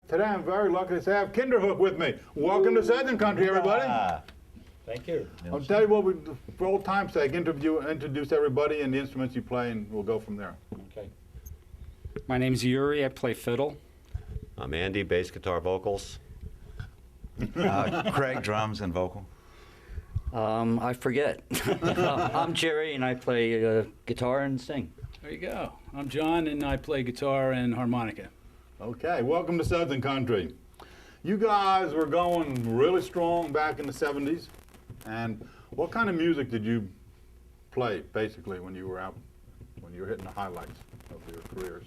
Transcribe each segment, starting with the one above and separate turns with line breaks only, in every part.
Today I'm very lucky to have Kinderhook with me. Welcome to Sudzin Country, everybody.
Thank you.
I'll tell you what, for old time's sake, introduce everybody and the instruments you play, and we'll go from there.
Okay.
My name's Yuri. I play fiddle.
I'm Andy, bass guitar vocals.
Craig, drums and vocal.
I forget. I'm Jerry, and I play guitar and sing.
There you go. I'm John, and I play guitar and harmonica.
Okay, welcome to Sudzin Country. You guys were going really strong back in the 70s. And what kind of music did you play, basically, when you were out, when you were hitting the highlights of your careers?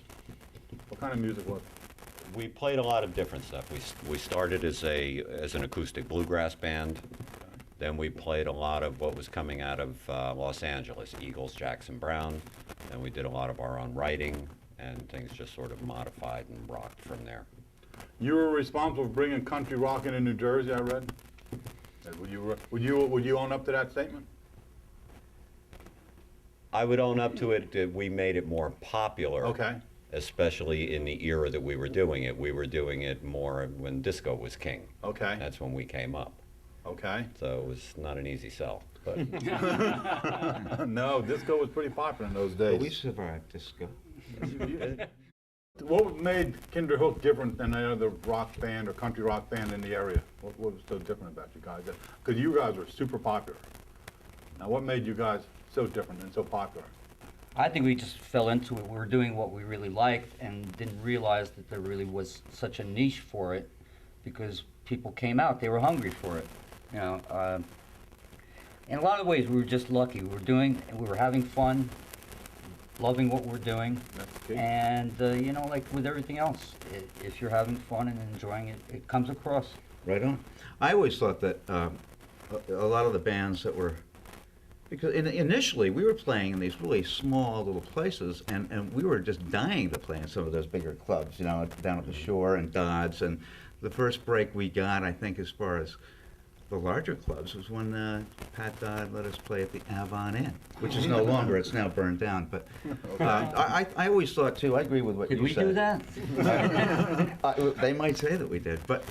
What kind of music was it?
We played a lot of different stuff. We started as an acoustic bluegrass band. Then we played a lot of what was coming out of Los Angeles, Eagles, Jackson Brown. Then we did a lot of our own writing, and things just sort of modified and rocked from there.
You were responsible for bringing country rock into New Jersey, I read. Would you own up to that statement?
I would own up to it that we made it more popular.
Okay.
Especially in the era that we were doing it. We were doing it more when disco was king.
Okay.
That's when we came up.
Okay.
So it was not an easy sell. But
no, disco was pretty popular in those days.
But we survived disco.
What made Kinderhook different than any other rock band or country rock band in the area? What was so different about you guys? Because you guys were super popular. Now, what made you guys so different and so popular?
I think we just fell into it. We were doing what we really liked and didn't realize that there really was such a niche for it, because people came out, they were hungry for it. You know, in a lot of ways, we were just lucky. We were having fun, loving what we're doing, and you know, like with everything else, if you're having fun and enjoying it, it comes across.
Right on. I always thought that a lot of the bands that were, because initially we were playing in these really small little places, and we were just dying to play in some of those bigger clubs, you know, down at the shore and Dodds. And the first break we got, I think, as far as the larger clubs, was when Pat Dodd let us play at the Avon Inn, which is no longer, it's now burned down. But I always thought, too, I agree with what you said.
Did we do that?
They might say that we did, but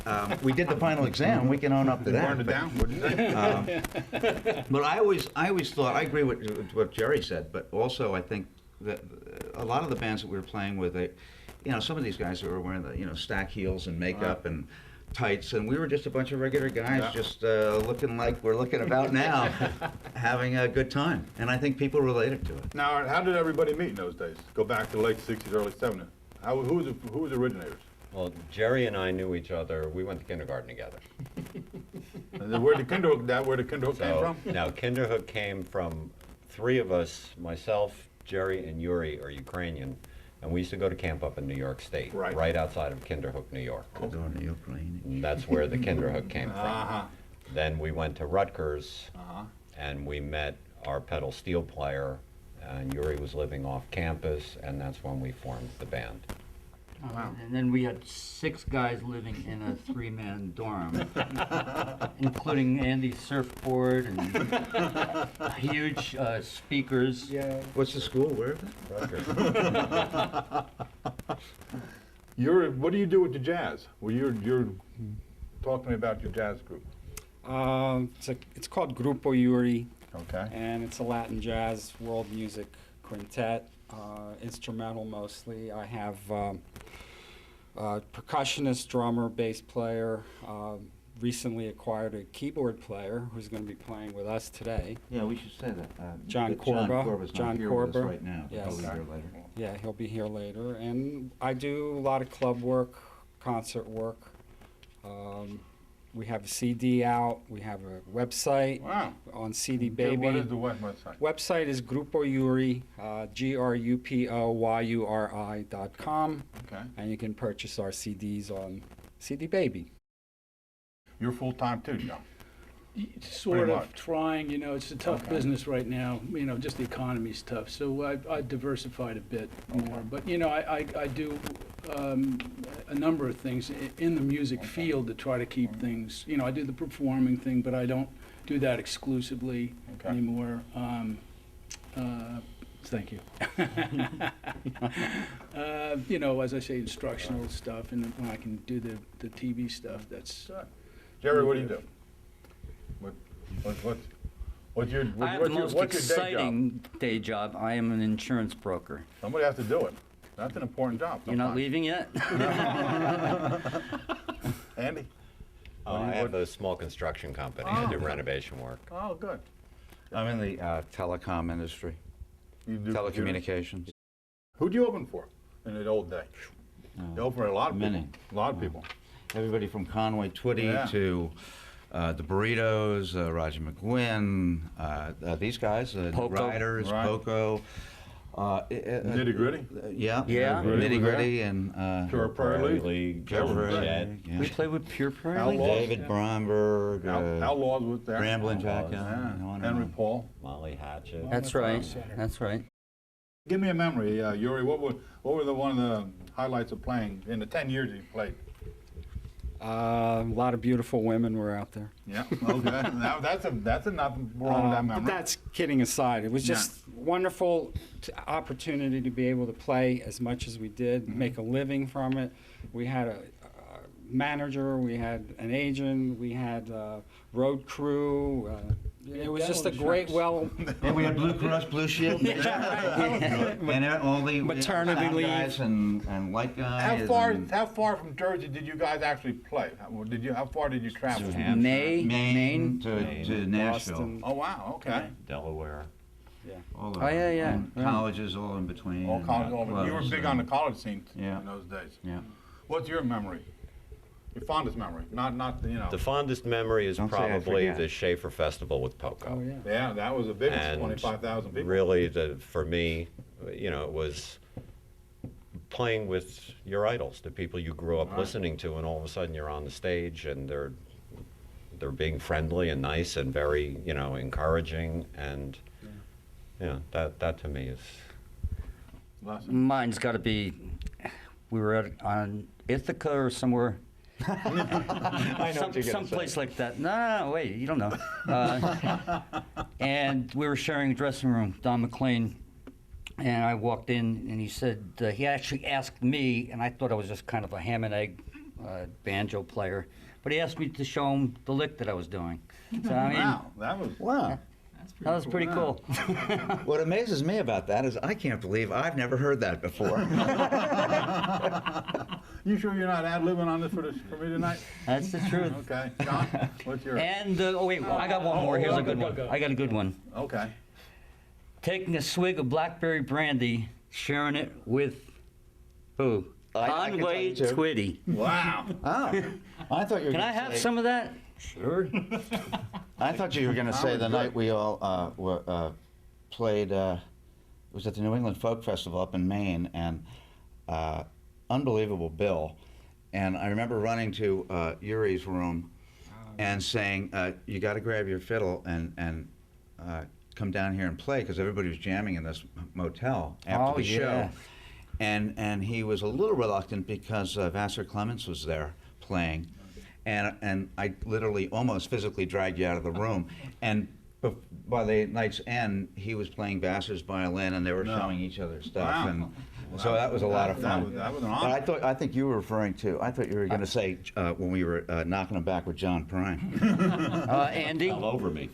we did the final exam. We can own up to that.
Burned it down? What'd you say?
But I always thought, I agree with what Jerry said, but also I think that a lot of the bands that we were playing with, you know, some of these guys that were wearing the, you know, stack heels and makeup and tights, and we were just a bunch of regular guys, just looking like we're looking about now, having a good time. And I think people related to it.
Now, how did everybody meet in those days? Go back to the late 60s, early 70s. Who was the originators?
well, Jerry and I knew each other. We went to kindergarten together.
Where did Kinderhook came from?
Now, Kinderhook came from three of us, myself, Jerry, and Yuri are Ukrainian. And we used to go to camp up in New York State, right outside of Kinderhook, New York. And that's where the Kinderhook came from. Then we went to Rutgers, and we met our pedal steel player, and Yuri was living off campus, and that's when we formed the band.
Wow.
And then we had 6 guys living in a 3-man dorm, including Andy's surfboard and huge speakers.
Yeah.
What's the school? Where is it?
Rutgers.
What do you do with the jazz? Well, you're talk to me about your jazz group.
It's called Grupo Yuri,
Okay.
and it's a Latin jazz world music quintet, instrumental mostly. I have percussionist, drummer, bass player, recently acquired a keyboard player who's going to be playing with us today.
Yeah, we should say that.
John
that
Corba.
John Corba's
John
not here with us
Corba.
right now.
Yes.
He'll be here later.
Yeah, he'll be here later. And I do a lot of club work, concert work. We have a CD out. We have a website
Wow.
on CD Baby.
What is the website?
Website is Grupo Yuri, GRUPOYURI.com,
Okay.
and you can purchase our CDs on CD Baby.
You're full-time too, John?
Sort
Pretty
of
much.
trying, you know, it's a tough business right now. You know, just the economy's tough. So I diversified a bit more. But, you know, I do a number of things in the music field to try to keep things, you know, I do the performing thing, but I don't do that exclusively anymore. Thank you. You know, as I say, instructional stuff, and when I can do the TV stuff, that's.
Jerry, what do you do? What's your
I have the most
what's your day job?
exciting day job. I am an insurance broker.
Somebody has to do it. That's an important job.
You're not
sometimes.
leaving yet?
Andy?
I have a small construction company. I do renovation work.
Oh, good.
I'm in the telecom industry,
You do computers?
telecommunications.
Who'd you open for in the old day? You opened for a lot of people.
Many.
A lot of people.
Everybody from Conway Twitty
Yeah.
to the Burritos, Roger McGuinn, these guys,
Poco.
Riders,
Right.
Poco.
Nitty gritty.
Yeah,
Yeah.
Nitty Gritty and
Pure Prairie League.
League,
Pure Prairie
Jet.
League, yeah.
We play with Pure Prairie.
Outlaw.
David Bromberg,
Outlaws was there.
Ramblin' Jack,
Outlaws.
yeah,
Yeah.
on and
Henry
on.
Paul.
Molly Hatchet.
That's right. That's right.
Give me a memory, Yuri. What were one of the highlights of playing in the 10 years you played?
A lot of beautiful women were out there.
Yeah. Okay. Now that's enough wrong with that
But
memory.
that's kidding aside. It was just wonderful opportunity to be able to play as much as we did, make a living from it. We had a manager, we had an agent, we had a road crew. It was just a great,
And we had Blue Cross Blue Shield. And all the
Maternity
sound
leave.
guys and light guys.
How far from Jersey did you guys actually play? How far did you travel?
Maine to
Maine,
Nashville.
Boston.
Oh wow. Okay.
Delaware.
All
Oh, yeah, yeah.
and
Yeah.
colleges all in between.
All
and
college. You were
clubs
big
and-
on the college scene
Yeah.
in those days.
Yeah.
What's your memory? Your fondest memory? Not you know.
The fondest memory is
Don't say I
probably
forget.
the Schaefer Festival with Poco.
Oh, yeah.
Yeah, that was a big one.
And
25,000 people.
really, for me, you know, it was playing with your idols, the people you grew up
Right.
listening to, and all of a sudden you're on the stage and they're being friendly and nice and very, you know, encouraging, and that to me is
Lesson.
Mine's got to be, we were on Ithaca or somewhere.
I know what you're gonna
Someplace
say.
like that. No, wait, you don't know. And we were sharing a dressing room, Don McLean, and I walked in, and he said, he actually asked me, and I thought I was just kind of a ham and egg banjo player, but he asked me to show him the lick that I was doing. So, I mean,
Wow, that was.
Wow.
that was pretty cool.
What amazes me about that is I can't believe I've never heard that before.
You sure you're not ad-libbing on this for me tonight?
That's the truth.
Okay, John, what's your?
And, oh wait, I got one more. Here's a good one. I got a good one.
Okay.
Taking a swig of blackberry brandy, sharing it with who?
I can tell
Conway
you too.
Twitty.
Wow.
Oh, I thought you were
Can
gonna
I have
say-
some of that? Sure.
I thought you were going to say
was
the
good.
night we all played, it was at the New England Folk Festival up in Maine, and unbelievable bill. And I remember running to Yuri's room and saying, you got to grab your fiddle and come down here and play, because everybody was jamming in this motel after
Oh,
the show.
yeah.
And he was a little reluctant because Vassar Clements was there playing. And I literally almost physically dragged you out of the room. And by the night's end, he was playing Vassar's violin, and they were showing each other stuff.
Wow.
And so that was a lot of fun.
That was an
But
honor.
I think you were referring to. I thought you were going to say when we were knocking him back with John Prine.
Andy?
all over me.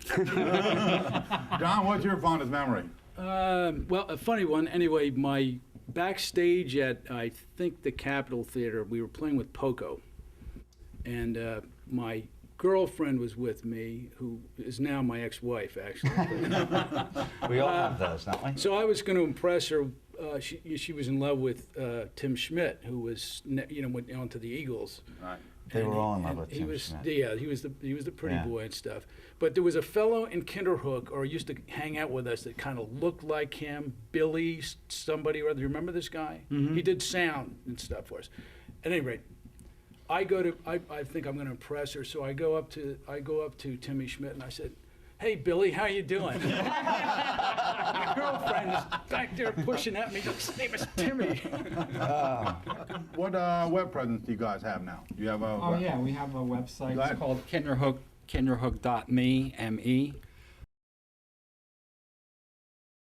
John, what's your fondest memory?
Well, a funny one. Anyway, my backstage at, I think, the Capitol Theater, we were playing with Poco. And my girlfriend was with me, who is now my ex-wife, actually.
We all have those, don't we?
So I was going to impress her. She was in love with Tim Schmidt, who was, went on to the Eagles.
Right.
They were all in love
And
with
he
Tim
was,
Schmidt.
Yeah, he was the pretty
Yeah.
boy and stuff. But there was a fellow in Kinderhook, or used to hang out with us, that kind of looked like him, Billy somebody or other. You remember this guy? He did sound and stuff for us. At any rate, I think I'm going to impress her, so I go up to Timmy Schmidt and I said, "Hey Billy, how you doing?" My girlfriend is back there pushing at me. His name is Timmy.
What web presence do you guys have now? Do you have a?
Oh yeah, we have a website.
Go ahead.
It's called Kinderhook, kinderhook.me, M-E.